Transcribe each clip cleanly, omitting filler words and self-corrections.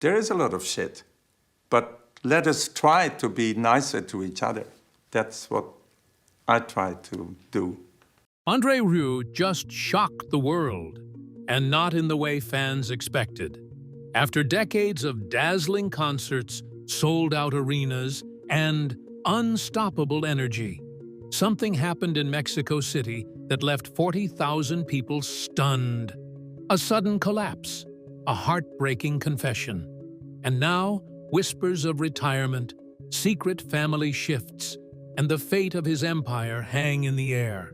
There is a lot of shit, but let us try to be nicer to each other. That's what I try to do. Andre Rieu just shocked the world, and not in the way fans expected. After decades of dazzling concerts, sold-out arenas, and unstoppable energy, something happened in Mexico City that left 40,000 people stunned. A sudden collapse, a heartbreaking confession. And now, whispers of retirement, secret family shifts, and the fate of his empire hang in the air.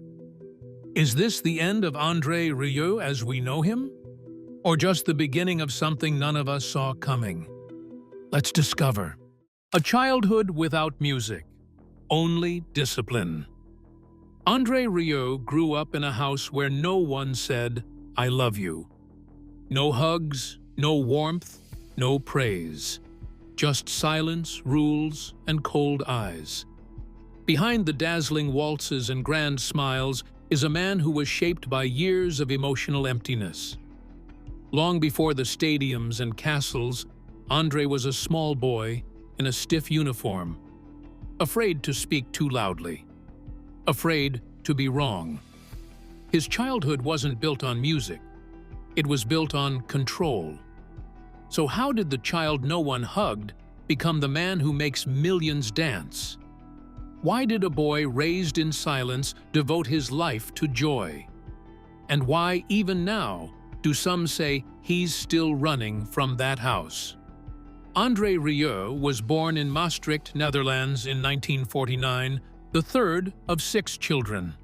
Is this the end of Andre Rieu as we know him? Or just the beginning of something none of us saw coming? Let's discover. A childhood without music. Only discipline. Andre Rieu grew up in a house where no one said, "I love you." No hugs, no warmth, no praise. Just silence, rules, and cold eyes. Behind the dazzling waltzes and grand smiles is a man who was shaped by years of emotional emptiness. Long before the stadiums and castles, Andre was a small boy in a stiff uniform, afraid to speak too loudly, afraid to be wrong. His childhood wasn't built on music. It was built on control. So how did the child no one hugged become the man who makes millions dance? Why did a boy raised in silence devote his life to joy? And why, even now, do some say he's still running from that house? Andre Rieu was born in Maastricht, Netherlands in 1949, the third of 6 children.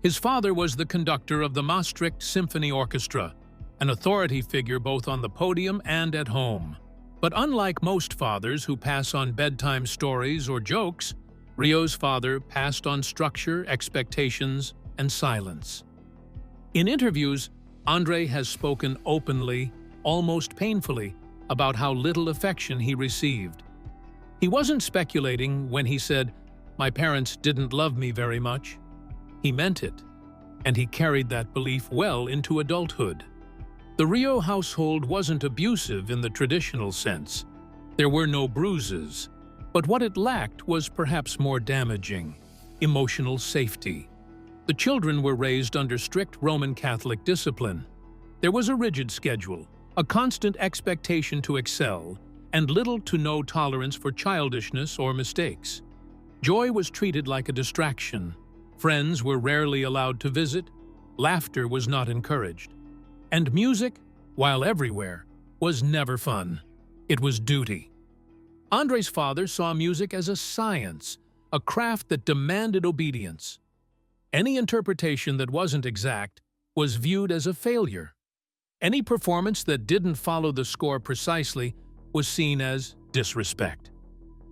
His father was the conductor of the Maastricht Symphony Orchestra, an authority figure both on the podium and at home. But unlike most fathers who pass on bedtime stories or jokes, Rieu's father passed on structure, expectations, and silence. In interviews, Andre has spoken openly, almost painfully, about how little affection he received. He wasn't speculating when he said, "My parents didn't love me very much." He meant it, and he carried that belief well into adulthood. The Rieu household wasn't abusive in the traditional sense. There were no bruises, but what it lacked was perhaps more damaging: emotional safety. The children were raised under strict Roman Catholic discipline. There was a rigid schedule, a constant expectation to excel, and little to no tolerance for childishness or mistakes. Joy was treated like a distraction. Friends were rarely allowed to visit. Laughter was not encouraged. And music, while everywhere, was never fun. It was duty. Andre's father saw music as a science, a craft that demanded obedience. Any interpretation that wasn't exact was viewed as a failure. Any performance that didn't follow the score precisely was seen as disrespect.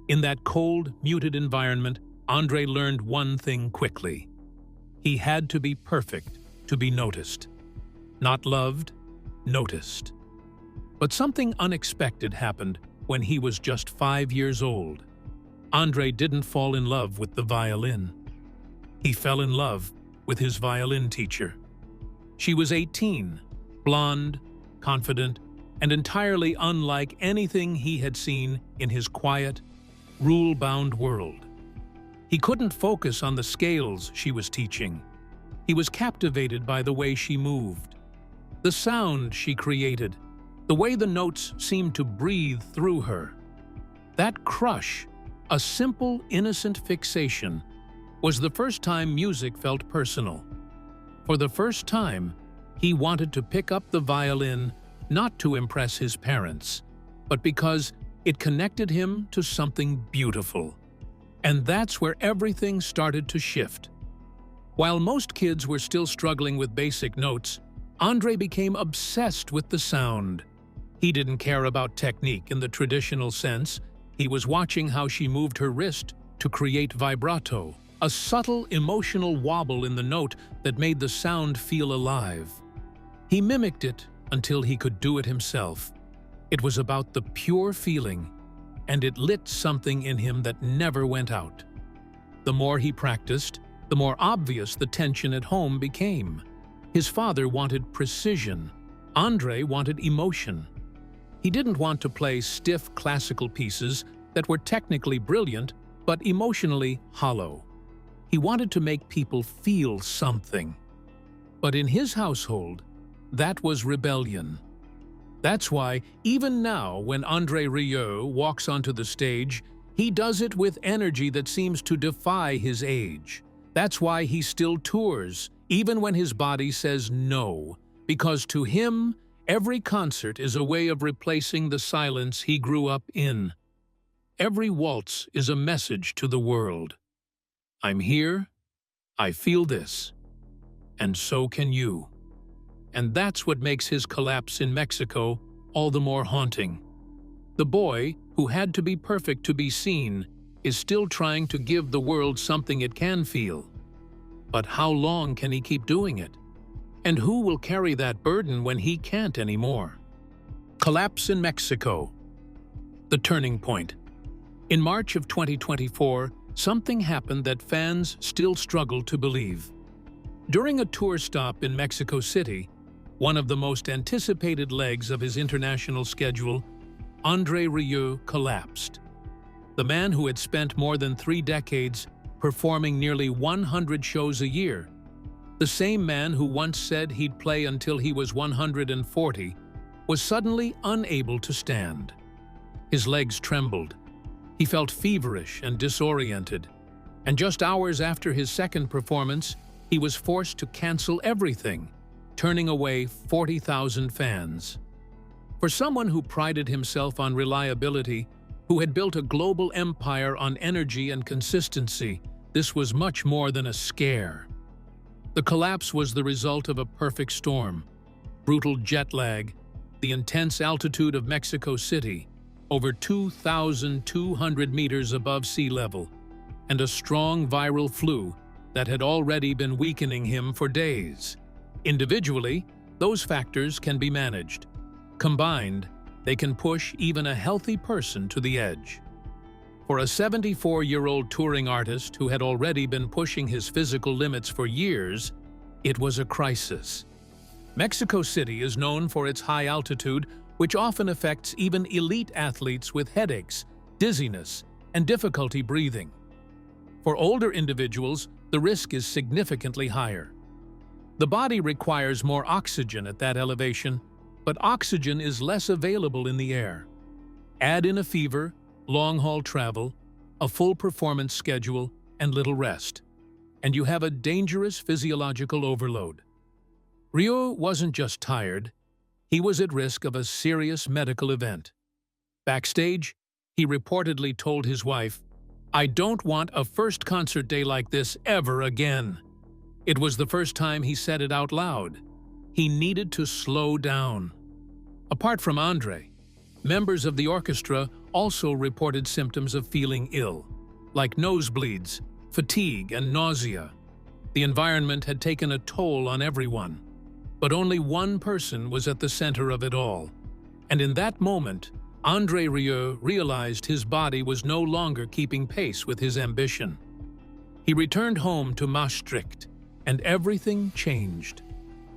In that cold, muted environment, Andre learned one thing quickly. He had to be perfect to be noticed. Not loved, noticed. But something unexpected happened when he was just 5 years old. Andre didn't fall in love with the violin. He fell in love with his violin teacher. She was 18, blonde, confident, and entirely unlike anything he had seen in his quiet, rule-bound world. He couldn't focus on the scales she was teaching. He was captivated by the way she moved, the sound she created, the way the notes seemed to breathe through her. That crush, a simple, innocent fixation, was the first time music felt personal. For the first time, he wanted to pick up the violin not to impress his parents, but because it connected him to something beautiful. And that's where everything started to shift. While most kids were still struggling with basic notes, Andre became obsessed with the sound. He didn't care about technique in the traditional sense. He was watching how she moved her wrist to create vibrato, a subtle emotional wobble in the note that made the sound feel alive. He mimicked it until he could do it himself. It was about the pure feeling, and it lit something in him that never went out. The more he practiced, the more obvious the tension at home became. His father wanted precision. Andre wanted emotion. He didn't want to play stiff classical pieces that were technically brilliant but emotionally hollow. He wanted to make people feel something. But in his household, that was rebellion. That's why, even now, when Andre Rieu walks onto the stage, he does it with energy that seems to defy his age. That's why he still tours, even when his body says no, because to him, every concert is a way of replacing the silence he grew up in. Every waltz is a message to the world. I'm here, I feel this, and so can you. And that's what makes his collapse in Mexico all the more haunting. The boy, who had to be perfect to be seen, is still trying to give the world something it can feel. But how long can he keep doing it? And who will carry that burden when he can't anymore? Collapse in Mexico. The turning point. In March of 2024, something happened that fans still struggle to believe. During a tour stop in Mexico City, one of the most anticipated legs of his international schedule, Andre Rieu collapsed. The man who had spent more than 3 decades performing nearly 100 shows a year, the same man who once said he'd play until he was 140, was suddenly unable to stand. His legs trembled. He felt feverish and disoriented, and just hours after his second performance, he was forced to cancel everything, turning away 40,000 fans. For someone who prided himself on reliability, who had built a global empire on energy and consistency, this was much more than a scare. The collapse was the result of a perfect storm: brutal jet lag, the intense altitude of Mexico City, over 2,200 meters above sea level, and a strong viral flu that had already been weakening him for days. Individually, those factors can be managed. Combined, they can push even a healthy person to the edge. For a 74-year-old touring artist who had already been pushing his physical limits for years, it was a crisis. Mexico City is known for its high altitude, which often affects even elite athletes with headaches, dizziness, and difficulty breathing. For older individuals, the risk is significantly higher. The body requires more oxygen at that elevation, but oxygen is less available in the air. Add in a fever, long-haul travel, a full performance schedule, and little rest, and you have a dangerous physiological overload. Rieu wasn't just tired, he was at risk of a serious medical event. Backstage, he reportedly told his wife, "I don't want a first concert day like this ever again." It was the first time he said it out loud. He needed to slow down. Apart from Andre, members of the orchestra also reported symptoms of feeling ill, like nosebleeds, fatigue, and nausea. The environment had taken a toll on everyone. But only one person was at the center of it all. And in that moment, Andre Rieu realized his body was no longer keeping pace with his ambition. He returned home to Maastricht, and everything changed.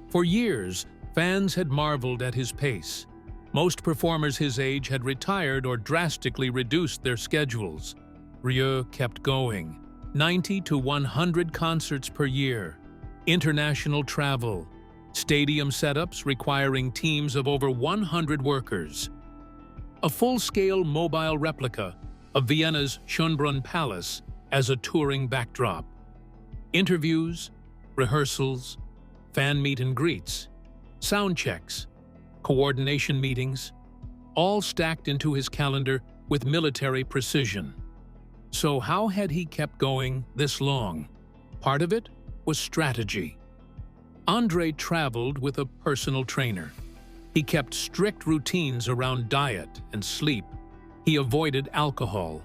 For years, fans had marveled at his pace. Most performers his age had retired or drastically reduced their schedules. Rieu kept going. 90 to 100 concerts per year, international travel, stadium setups requiring teams of over 100 workers, a full-scale mobile replica of Vienna's Schönbrunn Palace as a touring backdrop, interviews, rehearsals, fan meet and greets, sound checks, coordination meetings, all stacked into his calendar with military precision. So how had he kept going this long? Part of it was strategy. Andre traveled with a personal trainer. He kept strict routines around diet and sleep. He avoided alcohol.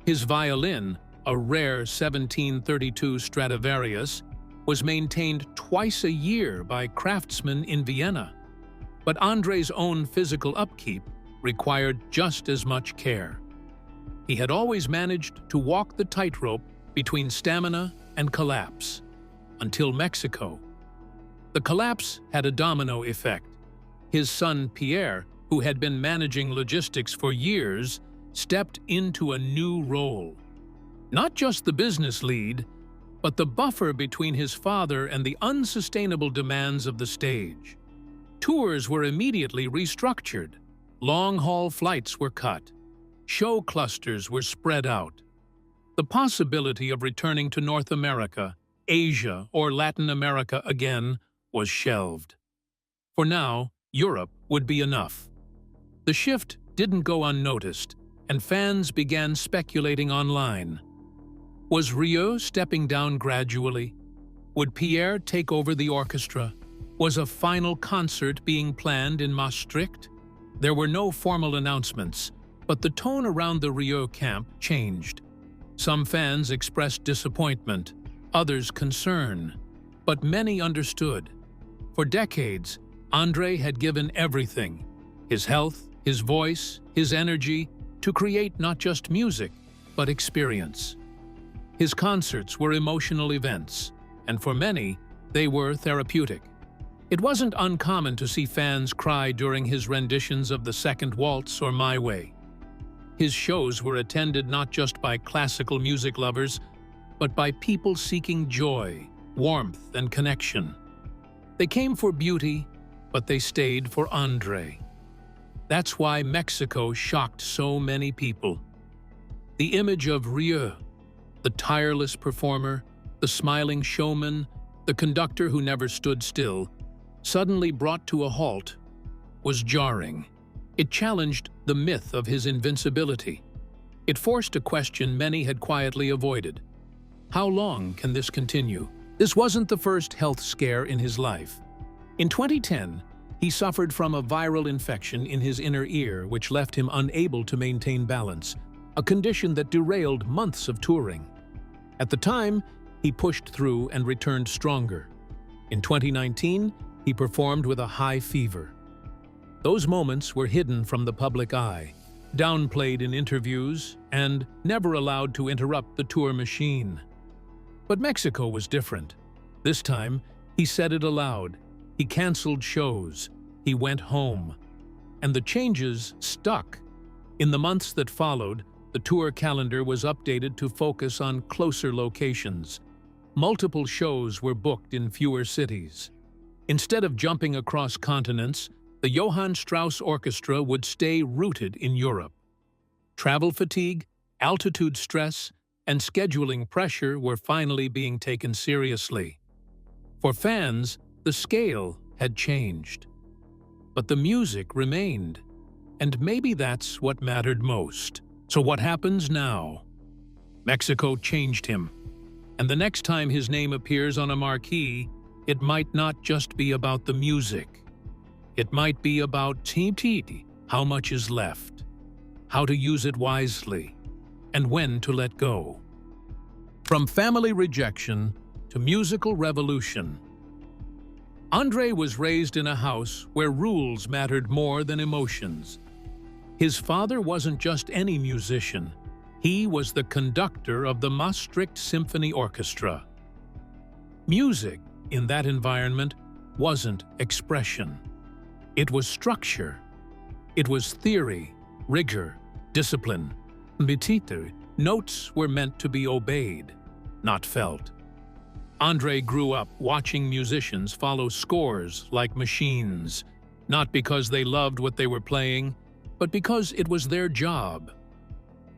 His violin, a rare 1732 Stradivarius, was maintained twice a year by craftsmen in Vienna. But Andre's own physical upkeep required just as much care. He had always managed to walk the tightrope between stamina and collapse, until Mexico. The collapse had a domino effect. His son, Pierre, who had been managing logistics for years, stepped into a new role. Not just the business lead, but the buffer between his father and the unsustainable demands of the stage. Tours were immediately restructured. Long-haul flights were cut. Show clusters were spread out. The possibility of returning to North America, Asia, or Latin America again was shelved. For now, Europe would be enough. The shift didn't go unnoticed, and fans began speculating online. Was Rieu stepping down gradually? Would Pierre take over the orchestra? Was a final concert being planned in Maastricht? There were no formal announcements, but the tone around the Rieu camp changed. Some fans expressed disappointment, others concern, but many understood. For decades, Andre had given everything, his health, his voice, his energy, to create not just music, but experience. His concerts were emotional events, and for many, they were therapeutic. It wasn't uncommon to see fans cry during his renditions of the Second Waltz or My Way. His shows were attended not just by classical music lovers, but by people seeking joy, warmth, and connection. They came for beauty, but they stayed for Andre. That's why Mexico shocked so many people. The image of Rieu, the tireless performer, the smiling showman, the conductor who never stood still, suddenly brought to a halt, was jarring. It challenged the myth of his invincibility. It forced a question many had quietly avoided. How long can this continue? This wasn't the first health scare in his life. In 2010, he suffered from a viral infection in his inner ear which left him unable to maintain balance, a condition that derailed months of touring. At the time, he pushed through and returned stronger. In 2019, he performed with a high fever. Those moments were hidden from the public eye, downplayed in interviews, and never allowed to interrupt the tour machine. But Mexico was different. This time, he said it aloud. He canceled shows. He went home. And the changes stuck. In the months that followed, the tour calendar was updated to focus on closer locations. Multiple shows were booked in fewer cities. Instead of jumping across continents, the Johann Strauss Orchestra would stay rooted in Europe. Travel fatigue, altitude stress, and scheduling pressure were finally being taken seriously. For fans, the scale had changed. But the music remained, and maybe that's what mattered most. So what happens now? Mexico changed him, and the next time his name appears on a marquee, it might not just be about the music. It might be about how much is left, how to use it wisely, and when to let go. From family rejection to musical revolution, Andre was raised in a house where rules mattered more than emotions. His father wasn't just any musician. He was the conductor of the Maastricht Symphony Orchestra. Music, in that environment, wasn't expression. It was structure. It was theory, rigor, discipline. Notes were meant to be obeyed, not felt. Andre grew up watching musicians follow scores like machines, not because they loved what they were playing, but because it was their job.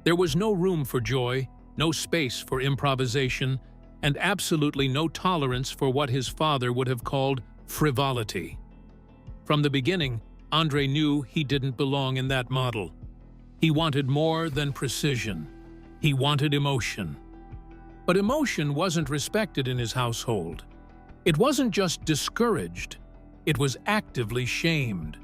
There was no room for joy, no space for improvisation, and absolutely no tolerance for what his father would have called frivolity. From the beginning, Andre knew he didn't belong in that model. He wanted more than precision. He wanted emotion. But emotion wasn't respected in his household. It wasn't just discouraged, it was actively shamed.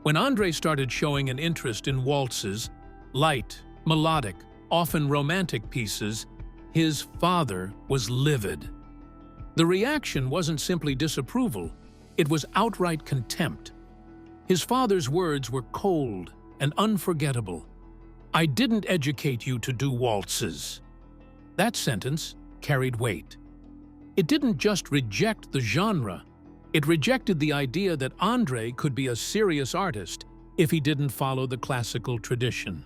When Andre started showing an interest in waltzes, light, melodic, often romantic pieces, his father was livid. The reaction wasn't simply disapproval, it was outright contempt. His father's words were cold and unforgettable. "I didn't educate you to do waltzes." That sentence carried weight. It didn't just reject the genre, it rejected the idea that Andre could be a serious artist, if he didn't follow the classical tradition.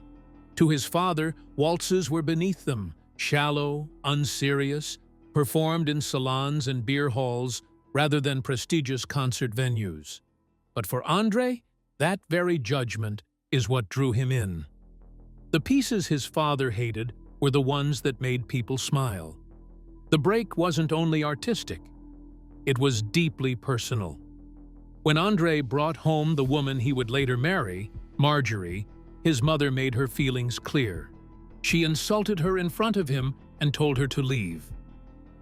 To his father, waltzes were beneath them, shallow, unserious, performed in salons and beer halls rather than prestigious concert venues. But for Andre, that very judgment is what drew him in. The pieces his father hated were the ones that made people smile. The break wasn't only artistic, it was deeply personal. When Andre brought home the woman he would later marry, Marjorie, his mother made her feelings clear. She insulted her in front of him and told her to leave.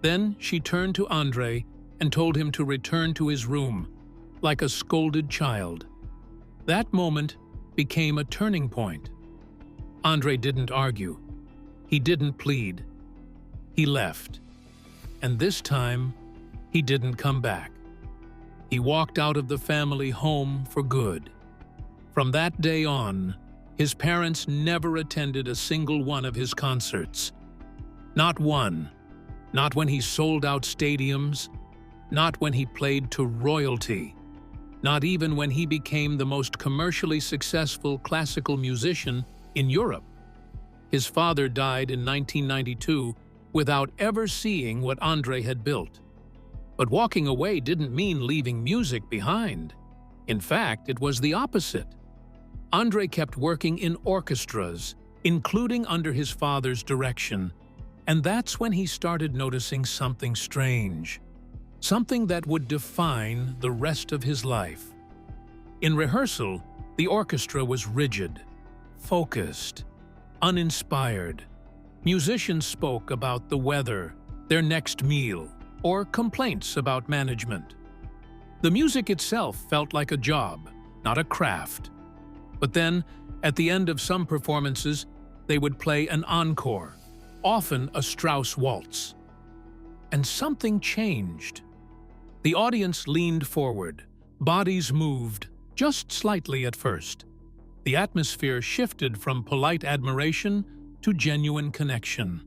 Then she turned to Andre and told him to return to his room, like a scolded child. That moment became a turning point. Andre didn't argue. He didn't plead. He left. And this time, he didn't come back. He walked out of the family home for good. From that day on, his parents never attended a single one of his concerts. Not one. Not when he sold out stadiums. Not when he played to royalty. Not even when he became the most commercially successful classical musician in Europe. His father died in 1992 without ever seeing what Andre had built. But walking away didn't mean leaving music behind. In fact, it was the opposite. Andre kept working in orchestras, including under his father's direction, and that's when he started noticing something strange, something that would define the rest of his life. In rehearsal, the orchestra was rigid, focused, uninspired. Musicians spoke about the weather, their next meal, or complaints about management. The music itself felt like a job, not a craft. But then, at the end of some performances, they would play an encore, often a Strauss waltz. And something changed. The audience leaned forward, bodies moved, just slightly at first. The atmosphere shifted from polite admiration to genuine connection.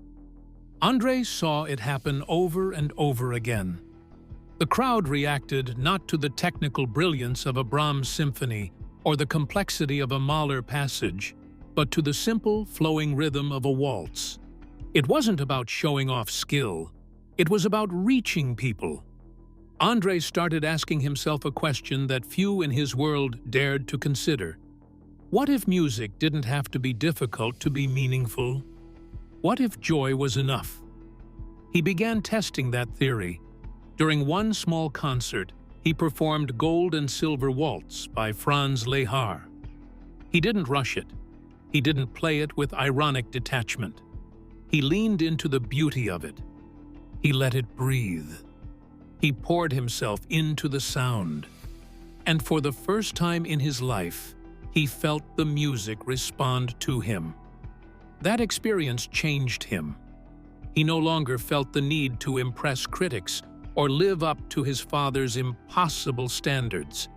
Andre saw it happen over and over again. The crowd reacted not to the technical brilliance of a Brahms symphony or the complexity of a Mahler passage, but to the simple, flowing rhythm of a waltz. It wasn't about showing off skill. It was about reaching people. Andre started asking himself a question that few in his world dared to consider. What if music didn't have to be difficult to be meaningful? What if joy was enough? He began testing that theory. During one small concert, he performed Gold and Silver Waltz by Franz Lehár. He didn't rush it. He didn't play it with ironic detachment. He leaned into the beauty of it. He let it breathe. He poured himself into the sound. And for the first time in his life, he felt the music respond to him. That experience changed him. He no longer felt the need to impress critics or live up to his father's impossible standards.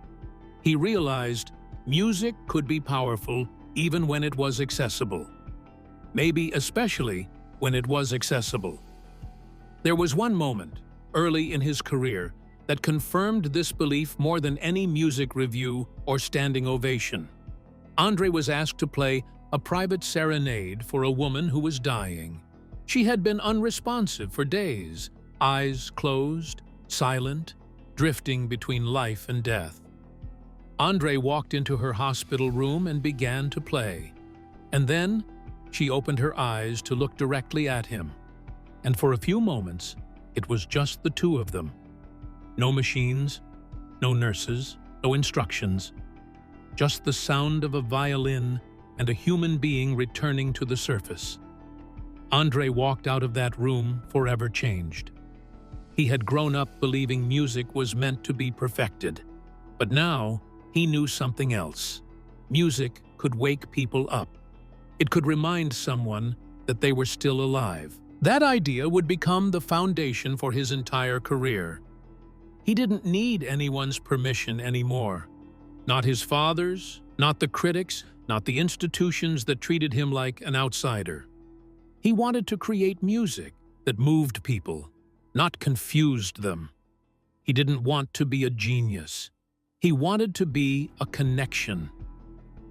He realized music could be powerful even when it was accessible. Maybe especially when it was accessible. There was one moment, early in his career, that confirmed this belief more than any music review or standing ovation. Andre was asked to play a private serenade for a woman who was dying. She had been unresponsive for days, eyes closed, silent, drifting between life and death. Andre walked into her hospital room and began to play. And then she opened her eyes to look directly at him. And for a few moments, it was just the two of them. No machines, no nurses, no instructions. Just the sound of a violin and a human being returning to the surface. Andre walked out of that room forever changed. He had grown up believing music was meant to be perfected. But now, he knew something else. Music could wake people up. It could remind someone that they were still alive. That idea would become the foundation for his entire career. He didn't need anyone's permission anymore. Not his father's, not the critics, not the institutions that treated him like an outsider. He wanted to create music that moved people, not confused them. He didn't want to be a genius. He wanted to be a connection.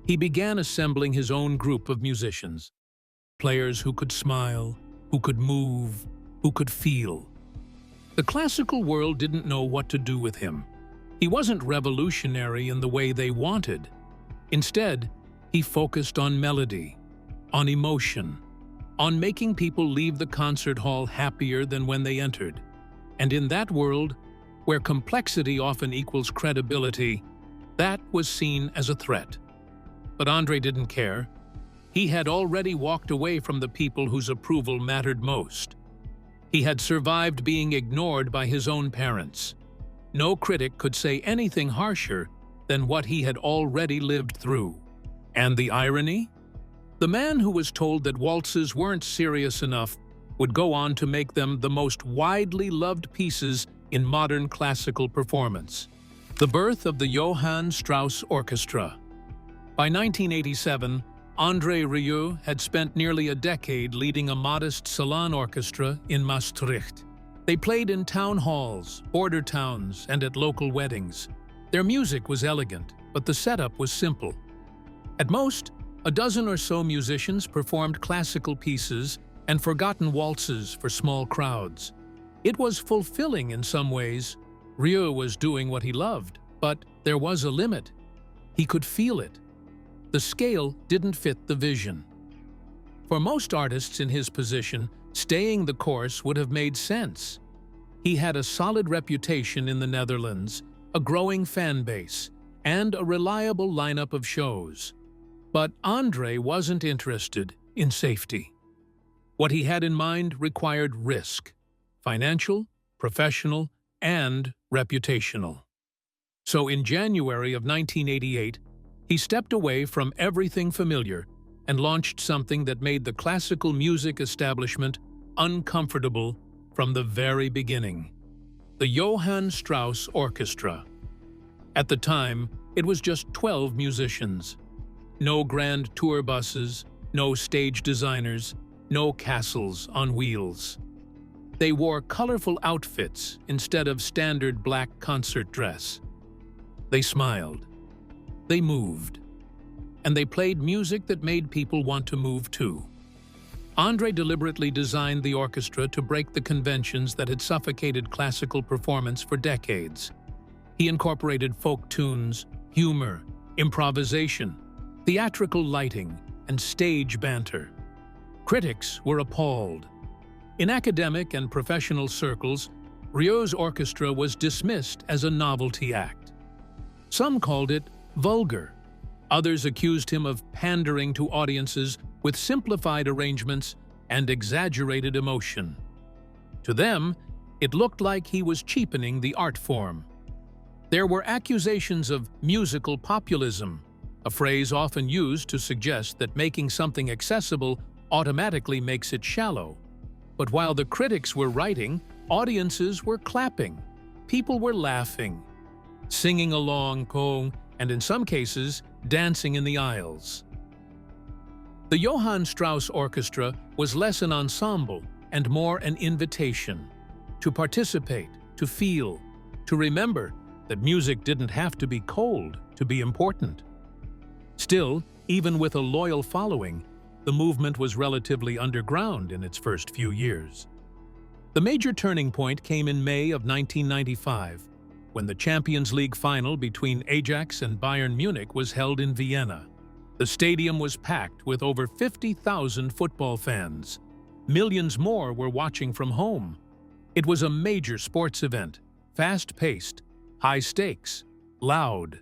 He began assembling his own group of musicians, players who could smile, who could move, who could feel. The classical world didn't know what to do with him. He wasn't revolutionary in the way they wanted. Instead, he focused on melody, on emotion, on making people leave the concert hall happier than when they entered. And in that world, where complexity often equals credibility, that was seen as a threat. But Andre didn't care. He had already walked away from the people whose approval mattered most. He had survived being ignored by his own parents. No critic could say anything harsher than what he had already lived through. And the irony? The man who was told that waltzes weren't serious enough would go on to make them the most widely loved pieces in modern classical performance. The birth of the Johann Strauss Orchestra. By 1987, Andre Rieu had spent nearly a decade leading a modest salon orchestra in Maastricht. They played in town halls, border towns, and at local weddings. Their music was elegant, but the setup was simple. At most, a dozen or so musicians performed classical pieces and forgotten waltzes for small crowds. It was fulfilling in some ways. Rieu was doing what he loved, but there was a limit. He could feel it. The scale didn't fit the vision. For most artists in his position, staying the course would have made sense. He had a solid reputation in the Netherlands, a growing fan base, and a reliable lineup of shows. But Andre wasn't interested in safety. What he had in mind required risk: financial, professional, and reputational. So in January of 1988, he stepped away from everything familiar and launched something that made the classical music establishment uncomfortable from the very beginning: the Johann Strauss Orchestra. At the time, it was just 12 musicians. No grand tour buses, no stage designers, no castles on wheels. They wore colorful outfits instead of standard black concert dress. They smiled. They moved. And they played music that made people want to move too. Andre deliberately designed the orchestra to break the conventions that had suffocated classical performance for decades. He incorporated folk tunes, humor, improvisation, theatrical lighting, and stage banter. Critics were appalled. In academic and professional circles, Rieu's orchestra was dismissed as a novelty act. Some called it vulgar. Others accused him of pandering to audiences with simplified arrangements and exaggerated emotion. To them, it looked like he was cheapening the art form. There were accusations of musical populism, a phrase often used to suggest that making something accessible automatically makes it shallow. But while the critics were writing, audiences were clapping. People were laughing, singing along, and in some cases, dancing in the aisles. The Johann Strauss Orchestra was less an ensemble and more an invitation to participate, to feel, to remember that music didn't have to be cold to be important. Still, even with a loyal following, the movement was relatively underground in its first few years. The major turning point came in May of 1995, when the Champions League final between Ajax and Bayern Munich was held in Vienna. The stadium was packed with over 50,000 football fans. Millions more were watching from home. It was a major sports event, fast-paced, high stakes, loud.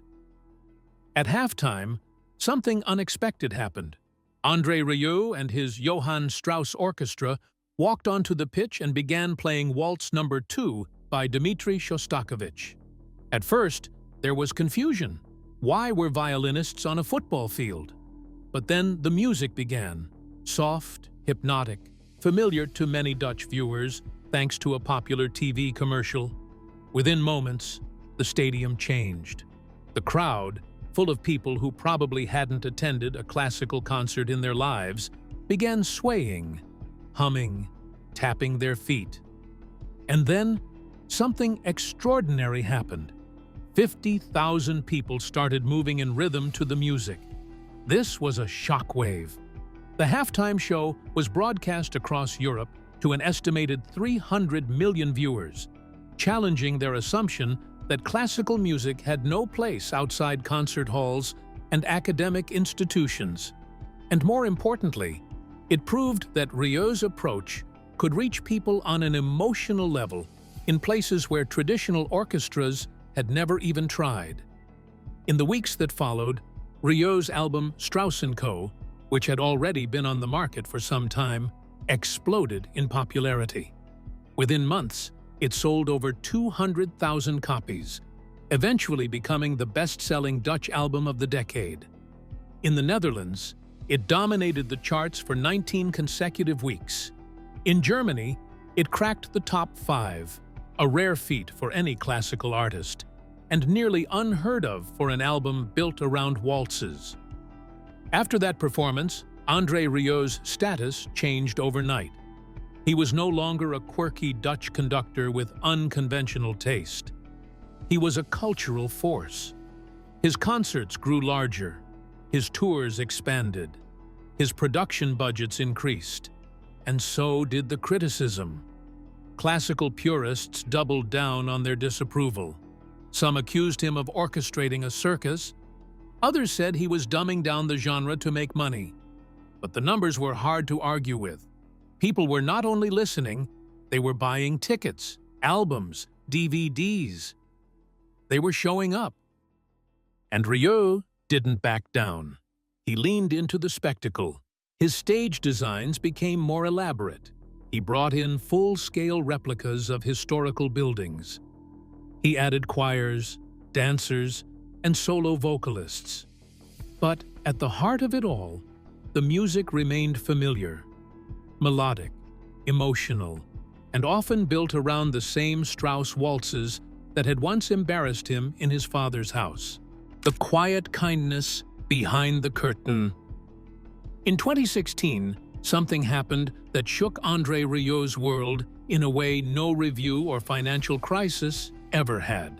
At halftime, something unexpected happened. Andre Rieu and his Johann Strauss Orchestra walked onto the pitch and began playing Waltz No. 2 by Dmitri Shostakovich. At first, there was confusion. Why were violinists on a football field? But then the music began, soft, hypnotic, familiar to many Dutch viewers thanks to a popular TV commercial. Within moments, the stadium changed. The crowd, full of people who probably hadn't attended a classical concert in their lives, began swaying, humming, tapping their feet. And then, something extraordinary happened. 50,000 people started moving in rhythm to the music. This was a shockwave. The halftime show was broadcast across Europe to an estimated 300 million viewers, challenging their assumption that classical music had no place outside concert halls and academic institutions. And more importantly, it proved that Rieu's approach could reach people on an emotional level in places where traditional orchestras had never even tried. In the weeks that followed, Rieu's album Strauss & Co., which had already been on the market for some time, exploded in popularity. Within months, it sold over 200,000 copies, eventually becoming the best-selling Dutch album of the decade. In the Netherlands, it dominated the charts for 19 consecutive weeks. In Germany, it cracked the top 5, a rare feat for any classical artist, and nearly unheard of for an album built around waltzes. After that performance, Andre Rieu's status changed overnight. He was no longer a quirky Dutch conductor with unconventional taste. He was a cultural force. His concerts grew larger, his tours expanded, his production budgets increased, and so did the criticism. Classical purists doubled down on their disapproval. Some accused him of orchestrating a circus. Others said he was dumbing down the genre to make money. But the numbers were hard to argue with. People were not only listening, they were buying tickets, albums, DVDs. They were showing up. And Rieu didn't back down. He leaned into the spectacle. His stage designs became more elaborate. He brought in full-scale replicas of historical buildings. He added choirs, dancers, and solo vocalists. But at the heart of it all, the music remained familiar, melodic, emotional, and often built around the same Strauss waltzes that had once embarrassed him in his father's house. The quiet kindness behind the curtain. In 2016, something happened that shook Andre Rieu's world in a way no review or financial crisis ever had.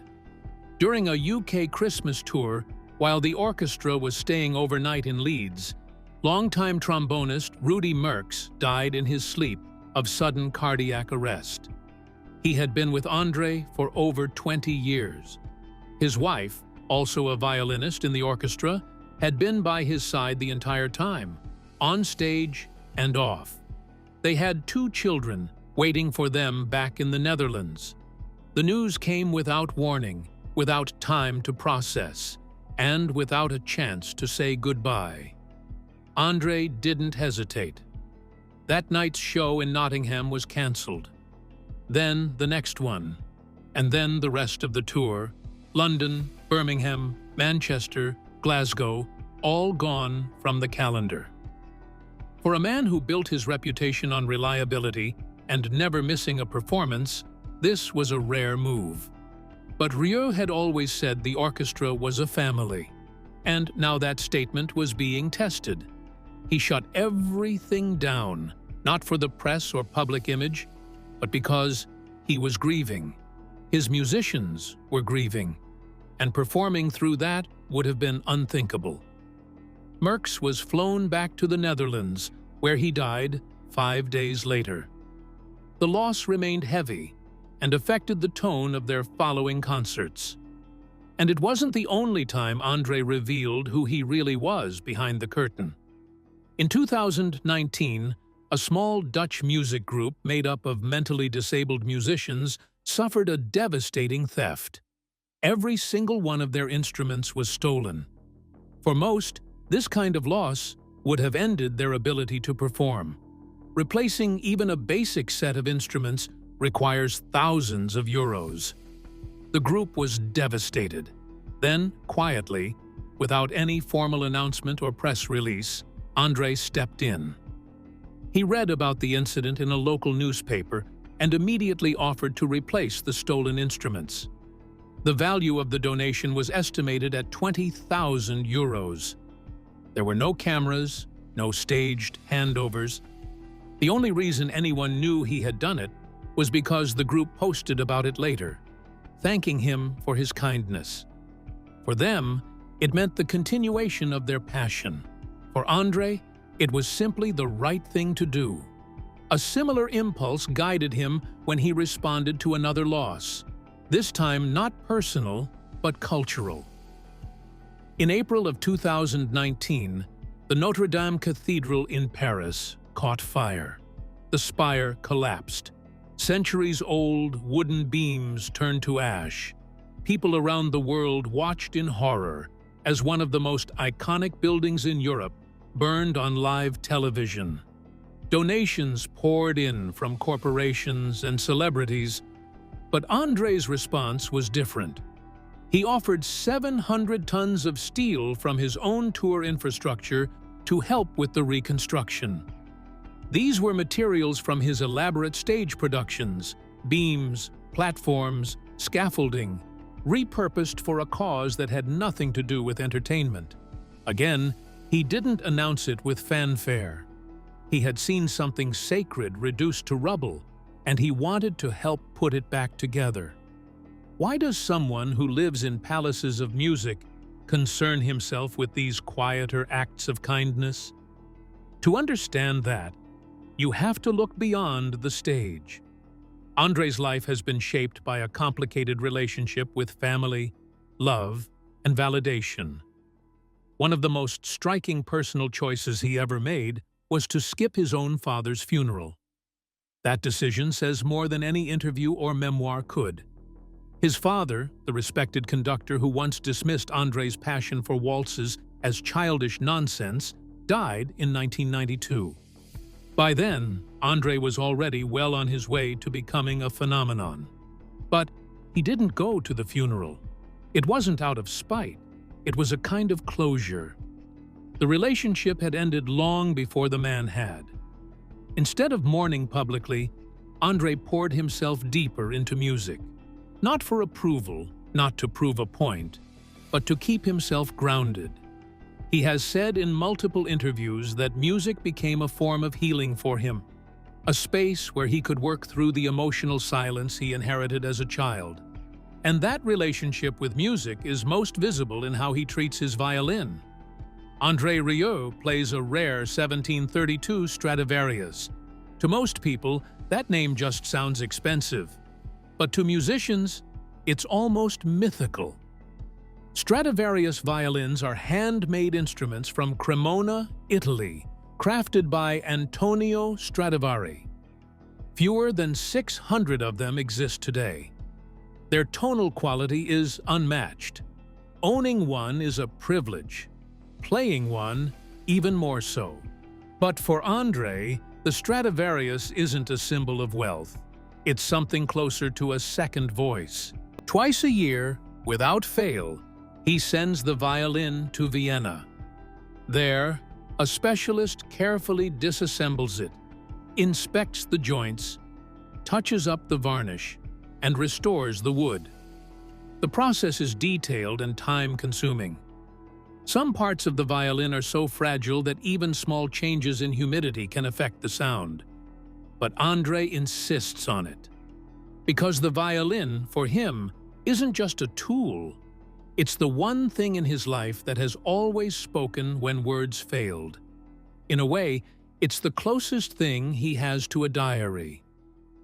During a UK Christmas tour, while the orchestra was staying overnight in Leeds, longtime trombonist Rudy Merckx died in his sleep of sudden cardiac arrest. He had been with Andre for over 20 years. His wife, also a violinist in the orchestra, had been by his side the entire time, on stage and off. They had 2 children waiting for them back in the Netherlands. The news came without warning, without time to process, and without a chance to say goodbye. Andre didn't hesitate. That night's show in Nottingham was cancelled. Then the next one, and then the rest of the tour, London, Birmingham, Manchester, Glasgow, all gone from the calendar. For a man who built his reputation on reliability and never missing a performance, this was a rare move. But Rieu had always said the orchestra was a family, and now that statement was being tested. He shut everything down, not for the press or public image, but because he was grieving. His musicians were grieving, and performing through that would have been unthinkable. Merckx was flown back to the Netherlands, where he died 5 days later. The loss remained heavy and affected the tone of their following concerts. And it wasn't the only time Andre revealed who he really was behind the curtain. In 2019, a small Dutch music group made up of mentally disabled musicians suffered a devastating theft. Every single one of their instruments was stolen. For most, this kind of loss would have ended their ability to perform. Replacing even a basic set of instruments requires thousands of euros. The group was devastated. Then, quietly, without any formal announcement or press release, Andre stepped in. He read about the incident in a local newspaper and immediately offered to replace the stolen instruments. The value of the donation was estimated at 20,000 euros. There were no cameras, no staged handovers. The only reason anyone knew he had done it was because the group posted about it later, thanking him for his kindness. For them, it meant the continuation of their passion, For Andre, it was simply the right thing to do. A similar impulse guided him when he responded to another loss, this time not personal, but cultural. In April of 2019, the Notre Dame Cathedral in Paris caught fire. The spire collapsed. Centuries-old wooden beams turned to ash. People around the world watched in horror as one of the most iconic buildings in Europe burned on live television. Donations poured in from corporations and celebrities, but Andre's response was different. He offered 700 tons of steel from his own tour infrastructure to help with the reconstruction. These were materials from his elaborate stage productions, beams, platforms, scaffolding, repurposed for a cause that had nothing to do with entertainment. Again, he didn't announce it with fanfare. He had seen something sacred reduced to rubble, and he wanted to help put it back together. Why does someone who lives in palaces of music concern himself with these quieter acts of kindness? To understand that, you have to look beyond the stage. Andre's life has been shaped by a complicated relationship with family, love, and validation. One of the most striking personal choices he ever made was to skip his own father's funeral. That decision says more than any interview or memoir could. His father, the respected conductor who once dismissed Andre's passion for waltzes as childish nonsense, died in 1992. By then, Andre was already well on his way to becoming a phenomenon. But he didn't go to the funeral. It wasn't out of spite. It was a kind of closure. The relationship had ended long before the man had. Instead of mourning publicly, Andre poured himself deeper into music. Not for approval, not to prove a point, but to keep himself grounded. He has said in multiple interviews that music became a form of healing for him, a space where he could work through the emotional silence he inherited as a child. And that relationship with music is most visible in how he treats his violin. Andre Rieu plays a rare 1732 Stradivarius. To most people, that name just sounds expensive. But to musicians, it's almost mythical. Stradivarius violins are handmade instruments from Cremona, Italy, crafted by Antonio Stradivari. Fewer than 600 of them exist today. Their tonal quality is unmatched. Owning one is a privilege. Playing one, even more so. But for Andre, the Stradivarius isn't a symbol of wealth. It's something closer to a second voice. Twice a year, without fail, he sends the violin to Vienna. There, a specialist carefully disassembles it, inspects the joints, touches up the varnish, and restores the wood. The process is detailed and time-consuming. Some parts of the violin are so fragile that even small changes in humidity can affect the sound. But Andre insists on it. Because the violin, for him, isn't just a tool. It's the one thing in his life that has always spoken when words failed. In a way, it's the closest thing he has to a diary.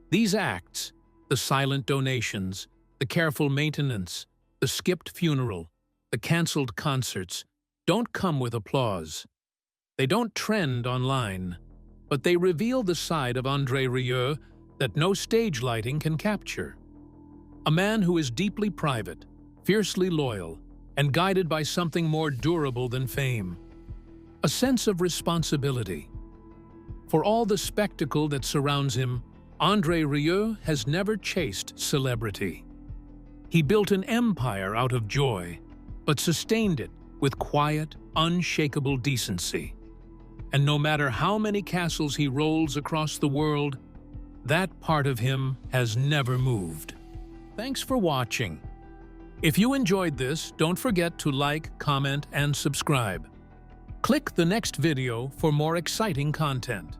These acts, the silent donations, the careful maintenance, the skipped funeral, the cancelled concerts, don't come with applause. They don't trend online, but they reveal the side of Andre Rieu that no stage lighting can capture. A man who is deeply private, fiercely loyal, and guided by something more durable than fame. A sense of responsibility. For all the spectacle that surrounds him, Andre Rieu has never chased celebrity. He built an empire out of joy, but sustained it with quiet, unshakable decency. And no matter how many castles he rolls across the world, that part of him has never moved. Thanks for watching. If you enjoyed this, don't forget to like, comment, and subscribe. Click the next video for more exciting content.